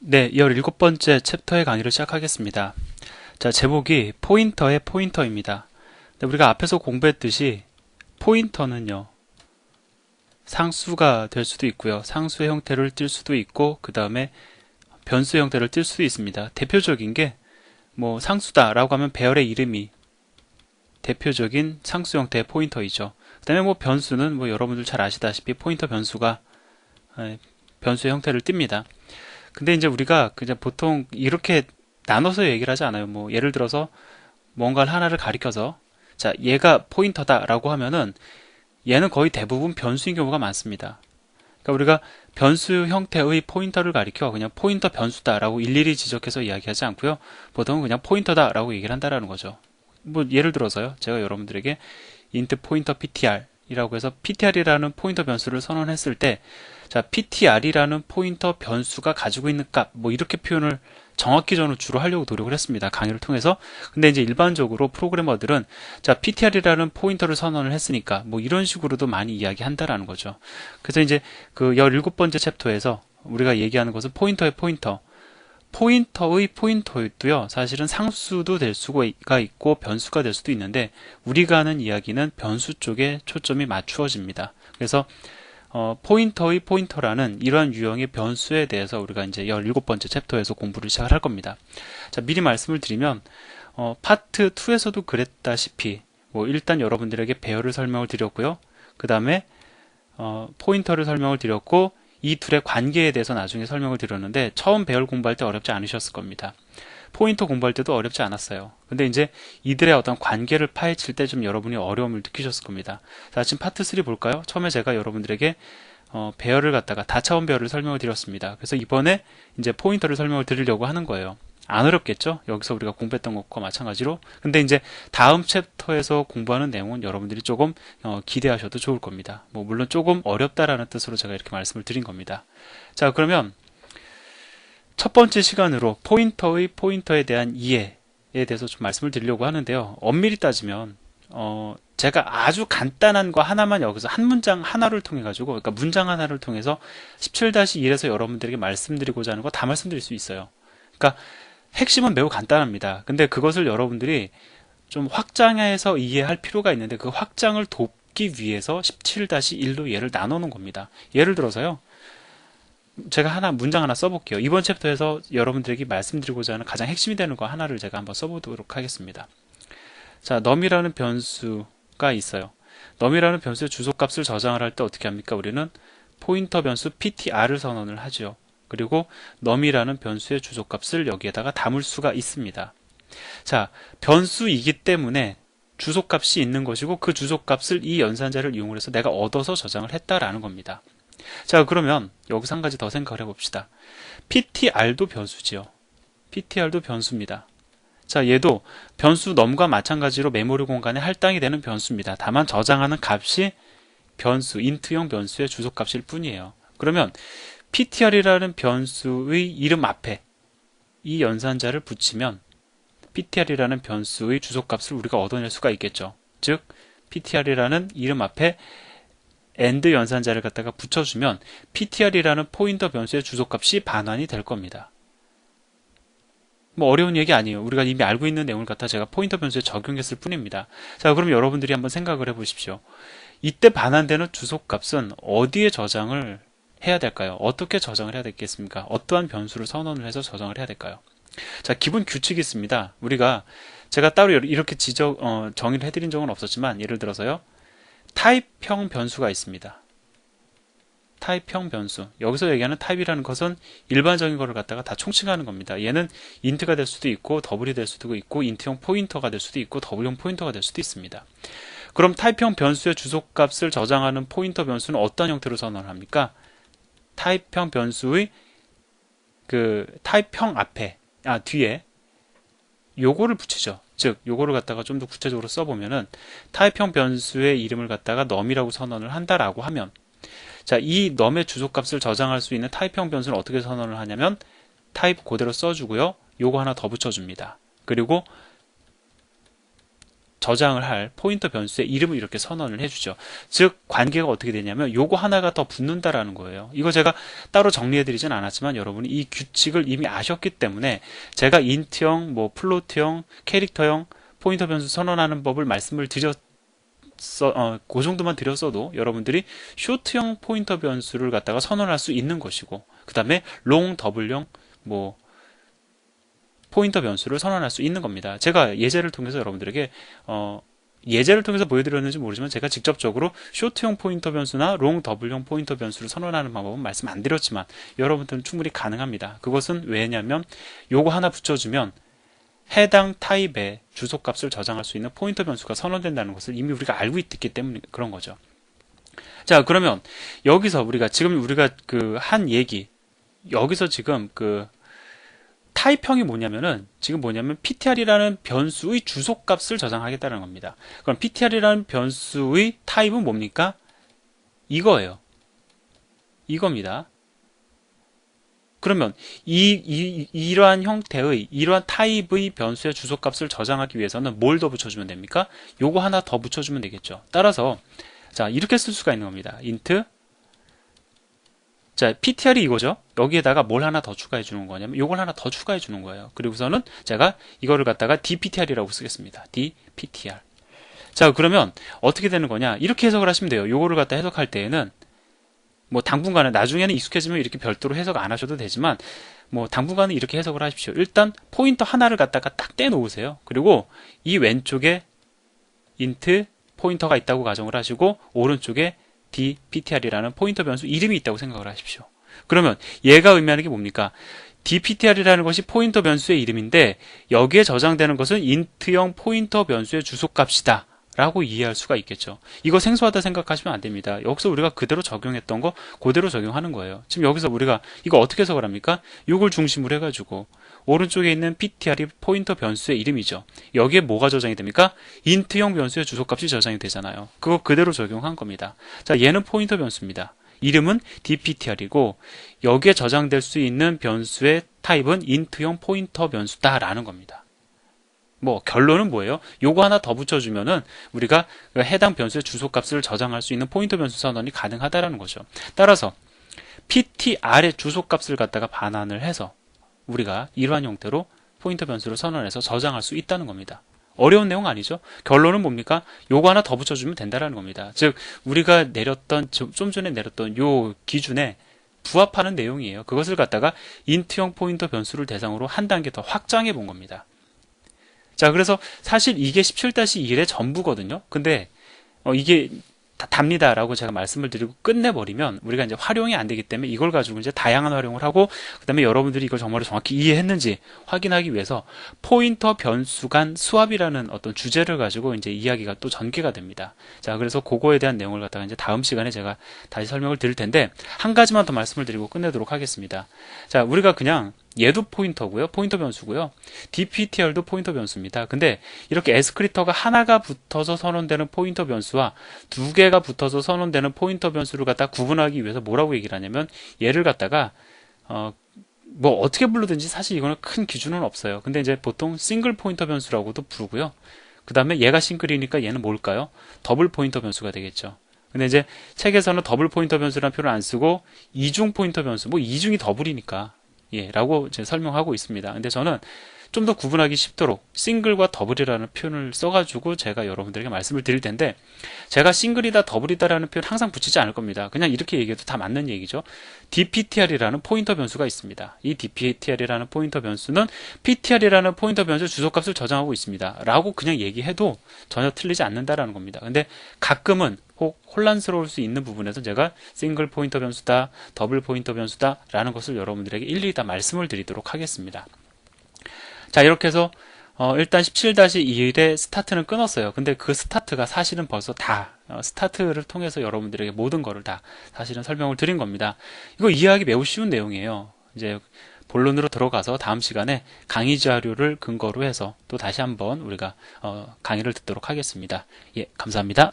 네, 17번째 챕터의 강의를 시작하겠습니다. 자, 제목이 포인터의 포인터입니다. 네, 우리가 앞에서 공부했듯이 포인터는요, 상수가 될 수도 있고요. 상수의 형태를 띨 수도 있고, 그 다음에 변수의 형태를 띨 수도 있습니다. 대표적인 게 뭐 상수다라고 하면 배열의 이름이 대표적인 상수 형태의 포인터이죠. 그 다음에 뭐 변수는 뭐 여러분들 잘 아시다시피 포인터 변수가 변수의 형태를 띱니다. 근데 이제 우리가 그냥 보통 이렇게 나눠서 얘기를 하지 않아요. 뭐 예를 들어서 뭔가를 하나를 가리켜서 자, 얘가 포인터다라고 하면은 얘는 거의 대부분 변수인 경우가 많습니다. 그러니까 우리가 변수 형태의 포인터를 가리켜 그냥 포인터 변수다라고 일일이 지적해서 이야기하지 않고요. 보통은 그냥 포인터다라고 얘기를 한다라는 거죠. 뭐 예를 들어서요. 제가 여러분들에게 int 포인터 ptr 이라고 해서 ptr이라는 포인터 변수를 선언했을 때 자, ptr이라는 포인터 변수가 가지고 있는 값, 뭐 이렇게 표현을 정확히 저는 주로 하려고 노력을 했습니다. 강의를 통해서. 근데 이제 일반적으로 프로그래머들은 자, ptr이라는 포인터를 선언을 했으니까 뭐 이런 식으로도 많이 이야기한다라는 거죠. 그래서 이제 그 17번째 챕터에서 우리가 얘기하는 것은 포인터의 포인터. 포인터의 포인터도요, 사실은 상수도 될 수가 있고 변수가 될 수도 있는데 우리가 하는 이야기는 변수 쪽에 초점이 맞추어집니다. 그래서 포인터의 포인터라는 이러한 유형의 변수에 대해서 우리가 이제 17번째 챕터에서 공부를 시작할 겁니다. 자, 미리 말씀을 드리면 파트 2에서도 그랬다시피 뭐 일단 여러분들에게 배열을 설명을 드렸고요. 그 다음에 포인터를 설명을 드렸고 이 둘의 관계에 대해서 나중에 설명을 드렸는데 처음 배열 공부할 때 어렵지 않으셨을 겁니다. 포인터 공부할 때도 어렵지 않았어요. 근데 이제 이들의 어떤 관계를 파헤칠 때 좀 여러분이 어려움을 느끼셨을 겁니다. 자, 지금 파트 3 볼까요? 처음에 제가 여러분들에게 배열을 갖다가 다차원 배열을 설명을 드렸습니다. 그래서 이번에 이제 포인터를 설명을 드리려고 하는 거예요. 안 어렵겠죠? 여기서 우리가 공부했던 것과 마찬가지로. 근데 이제 다음 챕터에서 공부하는 내용은 여러분들이 조금 기대하셔도 좋을 겁니다. 뭐 물론 조금 어렵다라는 뜻으로 제가 이렇게 말씀을 드린 겁니다. 자, 그러면 첫 번째 시간으로 포인터의 포인터에 대한 이해에 대해서 좀 말씀을 드리려고 하는데요. 엄밀히 따지면 제가 아주 간단한 거 하나만 여기서 한 문장 하나를 통해 가지고 그러니까 문장 하나를 통해서 17-1에서 여러분들에게 말씀드리고자 하는 거 다 말씀드릴 수 있어요. 그러니까 핵심은 매우 간단합니다. 근데 그것을 여러분들이 좀 확장해서 이해할 필요가 있는데 그 확장을 돕기 위해서 17-1로 얘를 나누는 겁니다. 예를 들어서요. 제가 문장 하나 써볼게요. 이번 챕터에서 여러분들에게 말씀드리고자 하는 가장 핵심이 되는 거 하나를 제가 한번 써보도록 하겠습니다. 자, num이라는 변수가 있어요. num이라는 변수의 주소값을 저장을 할 때 어떻게 합니까? 우리는 포인터 변수 ptr을 선언을 하죠. 그리고 num이라는 변수의 주소값을 여기에다가 담을 수가 있습니다. 자, 변수이기 때문에 주소값이 있는 것이고 그 주소값을 이 연산자를 이용을 해서 내가 얻어서 저장을 했다라는 겁니다. 자, 그러면 여기서 한 가지 더 생각을 해봅시다. ptr도 변수지요. ptr도 변수입니다. 자, 얘도 변수 num과 마찬가지로 메모리 공간에 할당이 되는 변수입니다. 다만 저장하는 값이 변수, int형 변수의 주소값일 뿐이에요. 그러면 ptr이라는 변수의 이름 앞에 이 연산자를 붙이면 ptr이라는 변수의 주소값을 우리가 얻어낼 수가 있겠죠. 즉, ptr이라는 이름 앞에 AND 연산자를 갖다가 붙여주면 ptr이라는 포인터 변수의 주소값이 반환이 될 겁니다. 뭐 어려운 얘기 아니에요. 우리가 이미 알고 있는 내용을 갖다 제가 포인터 변수에 적용했을 뿐입니다. 자, 그럼 여러분들이 한번 생각을 해보십시오. 이때 반환되는 주소값은 어디에 저장을 해야 될까요? 어떻게 저장을 해야 되겠습니까? 어떠한 변수를 선언을 해서 저장을 해야 될까요? 자, 기본 규칙이 있습니다. 제가 따로 이렇게 정의를 해드린 적은 없었지만 예를 들어서요. 타입형 변수가 있습니다. 타입형 변수. 여기서 얘기하는 타입이라는 것은 일반적인 거를 갖다가 다 총칭하는 겁니다. 얘는 int가 될 수도 있고 더블이 될 수도 있고 int형 포인터가 될 수도 있고 더블형 포인터가 될 수도 있습니다. 그럼 타입형 변수의 주소값을 저장하는 포인터 변수는 어떤 형태로 선언을 합니까? 타입형 변수의 그 타입형 뒤에 요거를 붙이죠. 즉, 요거를 갖다가 좀 더 구체적으로 써보면은 타입형 변수의 이름을 갖다가 num이라고 선언을 한다라고 하면 자, 이 num의 주소값을 저장할 수 있는 타입형 변수는 어떻게 선언을 하냐면 타입 그대로 써주고요. 요거 하나 더 붙여줍니다. 그리고 저장을 할 포인터 변수의 이름을 이렇게 선언을 해주죠. 즉 관계가 어떻게 되냐면 요거 하나가 더 붙는다라는 거예요. 이거 제가 따로 정리해드리진 않았지만 여러분이 이 규칙을 이미 아셨기 때문에 제가 인트형, 뭐 플로트형, 캐릭터형 포인터 변수 선언하는 법을 말씀을 그 정도만 드렸어도 여러분들이 쇼트형 포인터 변수를 갖다가 선언할 수 있는 것이고, 그 다음에 롱, 더블형, 뭐 포인터 변수를 선언할 수 있는 겁니다. 제가 예제를 통해서 여러분들에게 예제를 통해서 보여드렸는지 모르지만 제가 직접적으로 쇼트형 포인터 변수나 롱, 더블형 포인터 변수를 선언하는 방법은 말씀 안 드렸지만 여러분들은 충분히 가능합니다. 그것은 왜냐면 요거 하나 붙여주면 해당 타입의 주소값을 저장할 수 있는 포인터 변수가 선언된다는 것을 이미 우리가 알고 있기 때문에 그런 거죠. 자, 그러면 여기서 지금 우리가 그 한 얘기, 여기서 지금 그 타입형이 뭐냐면은 지금 뭐냐면 ptr이라는 변수의 주소값을 저장하겠다는 겁니다. 그럼 ptr이라는 변수의 타입은 뭡니까? 이거예요. 이겁니다. 그러면 이러한 형태의 이러한 타입의 변수의 주소값을 저장하기 위해서는 뭘 더 붙여주면 됩니까? 요거 하나 더 붙여주면 되겠죠. 따라서 자, 이렇게 쓸 수가 있는 겁니다. int 자, ptr이 이거죠. 여기에다가 뭘 하나 더 추가해 주는 거냐면 요걸 하나 더 추가해 주는 거예요. 그리고서는 제가 이거를 갖다가 dptr이라고 쓰겠습니다. dptr. 자, 그러면 어떻게 되는 거냐? 이렇게 해석을 하시면 돼요. 요거를 갖다 해석할 때에는 뭐 당분간은, 나중에는 익숙해지면 이렇게 별도로 해석 안 하셔도 되지만 뭐 당분간은 이렇게 해석을 하십시오. 일단 포인터 하나를 갖다가 딱 떼놓으세요. 그리고 이 왼쪽에 int 포인터가 있다고 가정을 하시고 오른쪽에 dptr이라는 포인터 변수 이름이 있다고 생각을 하십시오. 그러면 얘가 의미하는 게 뭡니까? dptr이라는 것이 포인터 변수의 이름인데 여기에 저장되는 것은 int형 포인터 변수의 주소값이다 라고 이해할 수가 있겠죠. 이거 생소하다 생각하시면 안 됩니다. 여기서 우리가 그대로 적용했던 거 그대로 적용하는 거예요. 지금 여기서 우리가 이거 어떻게 해석을 합니까? 이걸 중심으로 해가지고 오른쪽에 있는 ptr이 포인터 변수의 이름이죠. 여기에 뭐가 저장이 됩니까? int형 변수의 주소값이 저장이 되잖아요. 그거 그대로 적용한 겁니다. 자, 얘는 포인터 변수입니다. 이름은 dptr이고 여기에 저장될 수 있는 변수의 타입은 int형 포인터 변수다라는 겁니다. 뭐 결론은 뭐예요? 요거 하나 더 붙여주면은 우리가 해당 변수의 주소값을 저장할 수 있는 포인터 변수 선언이 가능하다라는 거죠. 따라서 ptr의 주소값을 갖다가 반환을 해서 우리가 이러한 형태로 포인터 변수를 선언해서 저장할 수 있다는 겁니다. 어려운 내용 아니죠? 결론은 뭡니까? 요거 하나 더 붙여주면 된다라는 겁니다. 즉 우리가 내렸던 좀 전에 내렸던 요 기준에 부합하는 내용이에요. 그것을 갖다가 int형 포인터 변수를 대상으로 한 단계 더 확장해 본 겁니다. 자, 그래서 사실 이게 17-1의 전부거든요. 근데 이게 다 답니다라고 제가 말씀을 드리고 끝내버리면 우리가 이제 활용이 안 되기 때문에 이걸 가지고 이제 다양한 활용을 하고 그다음에 여러분들이 이걸 정말로 정확히 이해했는지 확인하기 위해서 포인터 변수 간 수합이라는 어떤 주제를 가지고 이제 이야기가 또 전개가 됩니다. 자, 그래서 그거에 대한 내용을 갖다가 이제 다음 시간에 제가 다시 설명을 드릴 텐데 한 가지만 더 말씀을 드리고 끝내도록 하겠습니다. 자, 우리가 그냥 얘도 포인터고요. 포인터 변수고요. dptr도 포인터 변수입니다. 근데 이렇게 에스크립터가 하나가 붙어서 선언되는 포인터 변수와 두 개가 붙어서 선언되는 포인터 변수를 갖다 구분하기 위해서 뭐라고 얘기를 하냐면 얘를 갖다가 뭐 어떻게 부르든지 사실 이거는 큰 기준은 없어요. 근데 이제 보통 싱글 포인터 변수라고도 부르고요. 그 다음에 얘가 싱글이니까 얘는 뭘까요? 더블 포인터 변수가 되겠죠. 근데 이제 책에서는 더블 포인터 변수라는 표현을 안 쓰고 이중 포인터 변수, 뭐 이중이 더블이니까 라고 이제 설명하고 있습니다. 근데 저는 좀 더 구분하기 쉽도록 싱글과 더블이라는 표현을 써가지고 제가 여러분들에게 말씀을 드릴 텐데 제가 싱글이다 더블이다라는 표현 항상 붙이지 않을 겁니다. 그냥 이렇게 얘기해도 다 맞는 얘기죠. dptr이라는 포인터 변수가 있습니다. 이 dptr이라는 포인터 변수는 ptr이라는 포인터 변수 주소값을 저장하고 있습니다. 라고 그냥 얘기해도 전혀 틀리지 않는다라는 겁니다. 근데 가끔은 혹 혼란스러울 수 있는 부분에서 제가 싱글 포인터 변수다, 더블 포인터 변수다 라는 것을 여러분들에게 일일이 다 말씀을 드리도록 하겠습니다. 자, 이렇게 해서 일단 17-2의 스타트는 끊었어요. 근데 그 스타트가 사실은 벌써 다 스타트를 통해서 여러분들에게 모든 거를 다 사실은 설명을 드린 겁니다. 이거 이해하기 매우 쉬운 내용이에요. 이제 본론으로 들어가서 다음 시간에 강의 자료를 근거로 해서 또 다시 한번 우리가 강의를 듣도록 하겠습니다. 예, 감사합니다.